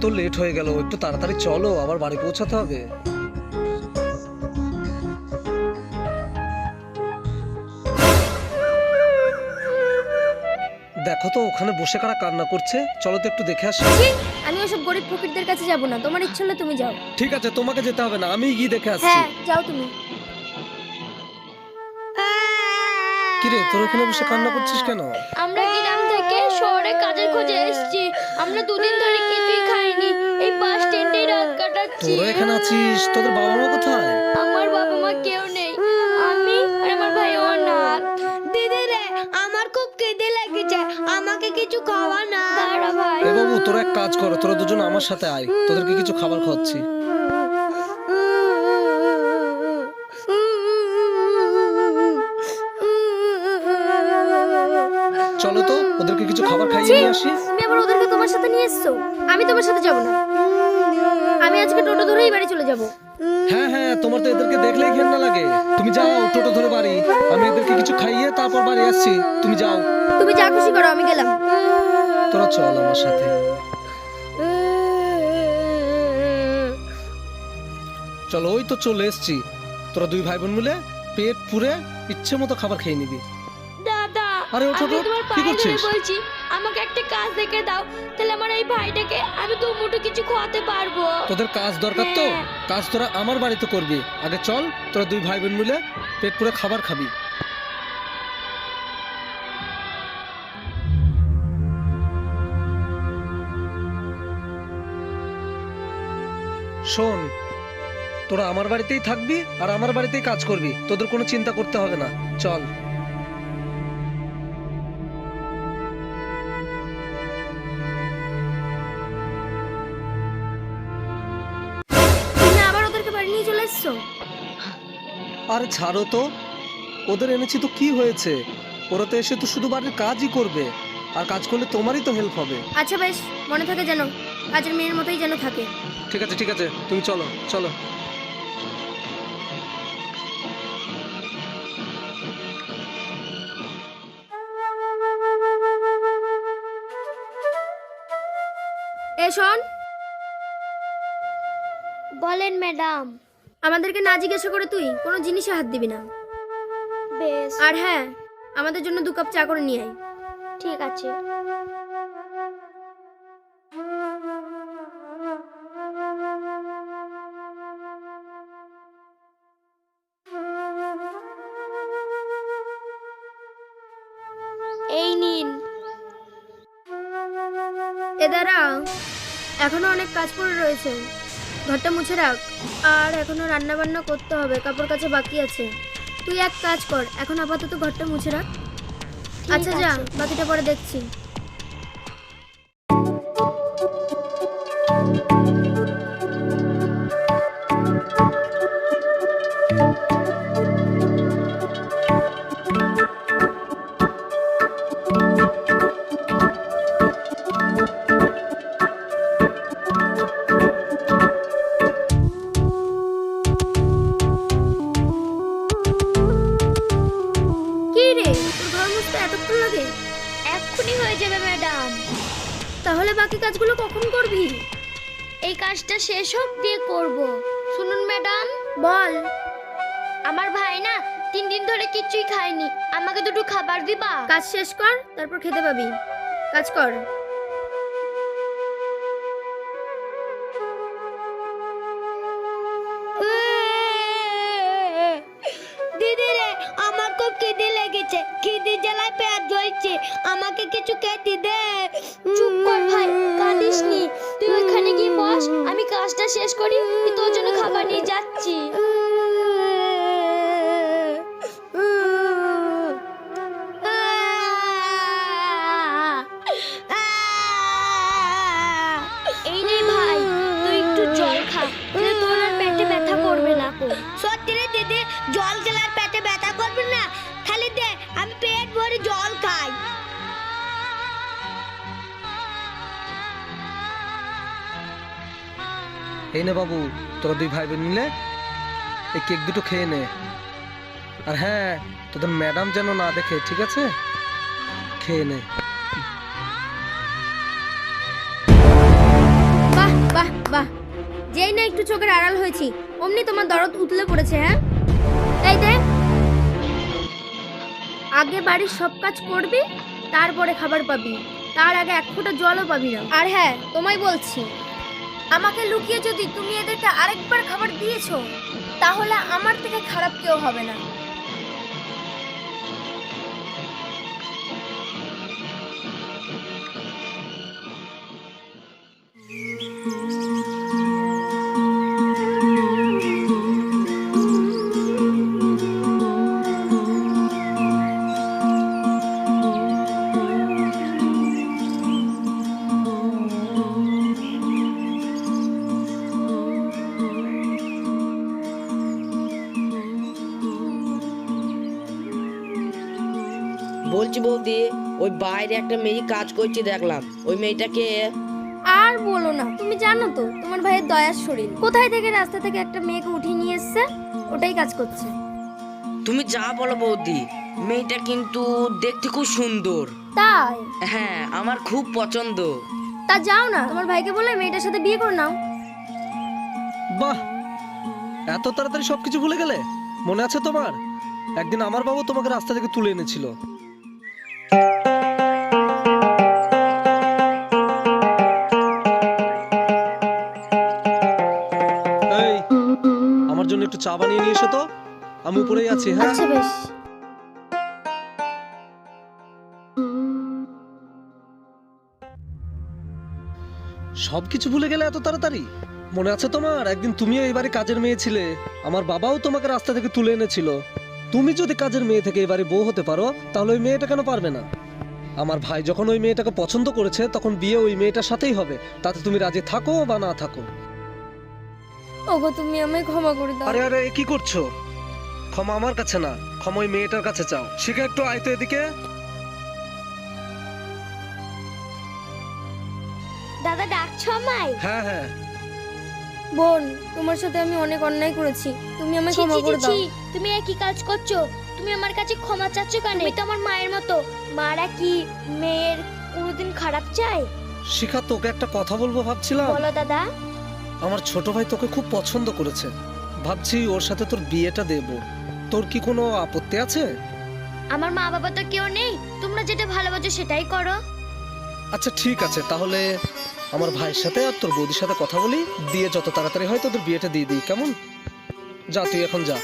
তো লেট হয়ে গেল, একটু তাড়াতাড়ি চলো, আবার বাড়ি পৌঁছাতে হবে। দেখো তো ওখানে বসে কারা কান্না করছে, চলো তো একটু দেখে আসি। আমি ওসব গরিব ফকিরদের কাছে যাব না, তোমার ইচ্ছে হলে তুমি যাও। ঠিক আছে, তোমাকে যেতে হবে না, আমি গিয়ে দেখে আসছি। হ্যাঁ যাও তুমি। কিরে তোর ওখানে বসে কান্না করছিস কেন? আমরা গ্রাম থেকে শহরে কাজের খোঁজে এসেছি। আমরা দুদিন ধরে কিছুই খাইনি, এই বাস স্ট্যান্ডে রাত কাটাচ্ছি। তোরা এখানে আছিস, তোদের বাবা মা কোথায়? আমার বাবা মা কেউ নেই, আমি আর আমার ভাই অনাথ। দিদি রে, আমার খুব খিদে লেগেছে, আমাকে কিছু খাওয়া না। দাঁড়া ভাই। এ বাবু তোরা এক কাজ কর, তোরা দুজন আমার সাথে আয়, তোদেরকে কিছু খাবার খাওয়াচ্ছি। চলো তো ওদেরকে কিছু খাবার খাইয়ে নিয়ে আসি। তুমি আবার ওদেরকে তোমার সাথে নিয়ে এসছো? আমি তোমার সাথে যাব না, আমি আজকে টোটো ধরেই বাড়ি চলে যাব। হ্যাঁ হ্যাঁ, তোমার তো এদেরকে দেখলেই ঘেন্না লাগে। তুমি যাও টোটো ধরে বাড়ি, আমি এদেরকে কিছু খাইয়ে তারপর বাড়ি আসছি। তুমি যাও। তুমি যা খুশি করো, আমি গেলাম। তোরা চল আমার সাথে। চলো, ওই তো চলে এসছি। তোরা দুই ভাই বোন মিলে পেট পুরে ইচ্ছে মতো খাবার খেয়ে নিবি। দাদা, আরে ওঠো আমি তো, তোমার কি পায়ে ধরে করছিস? বলছি, আমাকে একটা কাজ দেখে দাও, তাহলে আমার এই ভাইটাকে আমি দু মুঠো কিছু খাওয়াতে পারবো। তোদের কাজ দরকার তো, কাজ তোরা আমার বাড়িতে করবি। আগে চল, তোরা দুই ভাই বোন মিলে পেট পুরে খাবার খাবি। শোন, তোরা আমার বাড়িতেই থাকবি আর আমার বাড়িতেই কাজ করবি, তোদের কোনো চিন্তা করতে হবে না। চল। তুমি আবার ওদেরকে বাড়ি নিয়ে চলে এসছো? আরে ছাড়ো তো, ওদের এনেছি তো কি হয়েছে, ওরা তো এসে তো শুধু বাড়ির কাজই করবে, আর কাজ করলে তোমারই তো হেল্প হবে। আচ্ছা বেশ, মনে থাকে যেন, কাজের মেয়ের মতোই যেন থাকে। ঠিক আছে ঠিক আছে, তুমি চলো চলো। এ শোন, বলেন ম্যাডাম। আমাদেরকে না জিজ্ঞাসা করে তুই কোনো জিনিসে হাত দিবি না। বেশ, আর হ্যাঁ, আমাদের জন্য 2 কাপ চা করে নিয়ে আয়। ঠিক আছে। এই নিন। এ দাঁড়া, এখনো অনেক কাজ পড়ে রয়েছে, ঘরটা মুছে রাখ। আর এখনো রান্না বান্না করতে হবে, কাপড় কাচা বাকি আছে। তুই এক কাজ কর, এখন আপাতত ঘরটা মুছে রাখ। আচ্ছা যা, বাকিটা পরে দেখছি। কি রে, তোর ঘর মুছতে এতক্ষণ লাগে? এক্ষুনি হয়ে যাবে ম্যাডাম। তাহলে বাকি কাজগুলো কখন করবি? এই কাজটা শেষ হোক দিয়ে করব। শুনুন ম্যাডাম, বল। আমার ভাই না 3 দিন ধরে কিছুই খায়নি, আমাকে দুটো খাবার দিবা? কাজ শেষ কর, তারপর খেতে পাবি। কাজ কর। দিদি রে, আমার খুব খিদে লেগেছে, খিদে জ্বালায় পেট জ্বলছে, আমাকে কিছু খেতে দে। চুপ কর ভাই, কাঁদিস নি। তুই ওখানে গিয়ে বস, আমি কাজটা শেষ করি, তোর জন্য খাবার নিয়ে যাচ্ছি। এই নে ভাই, তুই একটু জল খা, তাহলে তোর আর পেটে ব্যথা করবে না। সত্যি রে দিদি, জল খেলে আর পেটে ব্যথা করবে না? খালি দে, আমি পেট ভরে জল খাই। এই নে বাবু, তোরা দুই ভাই বোন মিলে এই কেক দুটো খেয়ে নে। আর হ্যাঁ, তোদের ম্যাডাম যেন না দেখে, ঠিক আছে? খেয়ে নে। বাহ, বাহ বাহ, যেই না একটু চোখের আড়াল হয়েছি অমনি তোমার দরদ উতলে পড়েছে। হ্যাঁ, এই দে, আগে বাড়ির সব কাজ করবি, তারপরে খাবার পাবি, তার আগে এক ফোঁটা জলও পাবি না। আর হ্যাঁ, তোমায় বলছি, আমাকে লুকিয়ে যদি তুমি এদেরকে আরেকবার খাবার দিয়েছো, তাহলে আমার থেকে খারাপ কেউ হবে না। বলছি বৌদি, ওই বাইরে একটা মেয়ে কাজ করছে দেখলাম, ওই মেয়েটাকে আর বলো না, তুমি জানো তো তোমার ভাইয়ের দয়ার শরীর কোথায় থেকে রাস্তা থেকে একটা মেয়েকে উঠিয়ে নিয়ে এসছে, ওটাই কাজ করছে। তুমি যা বলো বৌদি, মেয়েটা কিন্তু দেখতে খুব সুন্দর। তাই? হ্যাঁ, আমার খুব পছন্দ। তা যাও না, তোমার ভাইকে বলে মেয়েটার সাথে বিয়ে করে নাও। বাহ, এত তাড়াতাড়ি সবকিছু ভুলে গেলে? মনে আছে তোমার, একদিন আমার বাবু তোমাকে রাস্তা থেকে তুলে এনেছিল। এই, আমার জন্য একটু চা বানিয়ে নিয়ে এসো তো, আমি উপরেই আছি। হ্যাঁ, আচ্ছা বেশ। সবকিছু ভুলে গেলে এত তাড়াতাড়ি? মনে আছে তোমার, একদিন তুমিও এবারে কাজের মেয়ে ছিলে, আমার বাবাও তোমাকে রাস্তা থেকে তুলে এনেছিল। তুমি যদি কাজের মেয়ে থেকে এবারে বউ হতে পারো, তাহলে ওই মেয়েটা কেন পারবে না? আমার ভাই যখন ওই মেয়েটাকে পছন্দ করেছে, তখন বিয়ে ওই মেয়েটার সাথেই হবে, তাতে তুমি রাজি থাকো বা না থাকো। ওগো, তুমি আমায় ক্ষমা করে দাও। আরে আরে, কি করছো? ক্ষমা আমার কাছে না, ক্ষমা ওই মেয়েটার কাছে চাও। শিখে একটু আয় তো এদিকে। দাদা ডাকছো আমায়? হ্যাঁ হ্যাঁ। বোন, তোমার সাথে আমি অনেক অন্যায় করেছি, তুমি আমায় ছি, ক্ষমা ছি, করে ছি, দাও। তুমি একই কাজ করছো? তুমি আমার কাছে ক্ষমা চাচ্ছ কেন? তুমি তো আমার মায়ের মতো। মারা কি মেয়ের কোনোদিন খারাপ চায়? শিখা, তোকে একটা কথা বলবো ভাবছিলাম। বলো দাদা। আমার ছোট ভাই তোকে খুব পছন্দ করেছে, ভাবছি ওর সাথে তোর বিয়েটা দেব। তোর কি কোনো আপত্তি আছে? আমার মা বাবা তো কেউ নেই, তোমরা যেটা ভালোবাসো সেটাই করো। আচ্ছা ঠিক আছে, তাহলে আমার ভাইয়ের সাথে আর তোর বৌদির সাথে কথা বলি, দিয়ে যত তাড়াতাড়ি হয় তোদের বিয়েটা দিয়ে দিই, কেমন? যা, তুই এখন যা।